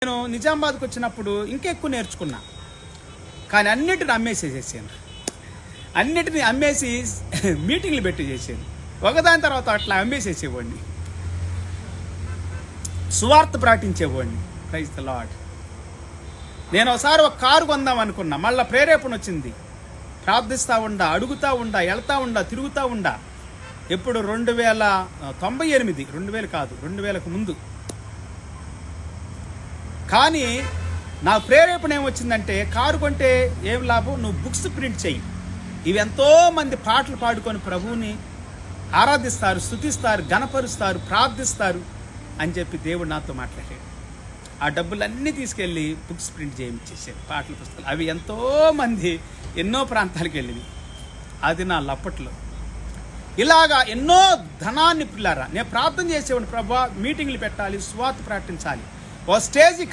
నేను నిజామాబాద్కి వచ్చినప్పుడు ఇంకా ఎక్కువ నేర్చుకున్నా, కానీ అన్నిటిని అమ్మేసేసేసాను. అన్నిటిని అమ్మేసి మీటింగ్లు పెట్టి చేసాను. ఒకదాని తర్వాత అట్లా అమ్మేసేసేవాడిని, సువార్త ప్రకటించేవాడిని. Praise the lord. నేను ఒకసారి ఒక కారు కొందాం అనుకున్నా, మళ్ళీ ప్రేరేపణ వచ్చింది. ప్రార్థిస్తూ ఉండా, అడుగుతూ ఉండా, వెళ్తూ ఉండా, తిరుగుతూ ఉండా. ఎప్పుడు 2098, 2000 కాదు, 2000కు ముందు. కానీ నా ప్రేరేపణ ఏమొచ్చిందంటే, కారు కొంటే ఏం లాభం, నువ్వు బుక్స్ ప్రింట్ చెయ్యి. ఇవి ఎంతోమంది పాటలు పాడుకొని ప్రభువుని ఆరాధిస్తారు, స్తుతిస్తారు, గణపరుస్తారు, ప్రార్థిస్తారు అని చెప్పి దేవుడు నాతో మాట్లాడాడు. ఆ డబ్బులన్నీ తీసుకెళ్ళి బుక్స్ ప్రింట్ చేయించేసాడు, పాటల పుస్తకాలు. అవి ఎంతోమంది ఎన్నో ప్రాంతాలకు వెళ్ళినవి. అది నా లప్పట్లో. ఇలాగా ఎన్నో ధనాన్ని పిల్లారా నేను ప్రార్థన చేసేవాడిని. ప్రభా, మీటింగ్లు పెట్టాలి, సువార్త ప్రకటించాలి, ఓ స్టేజ్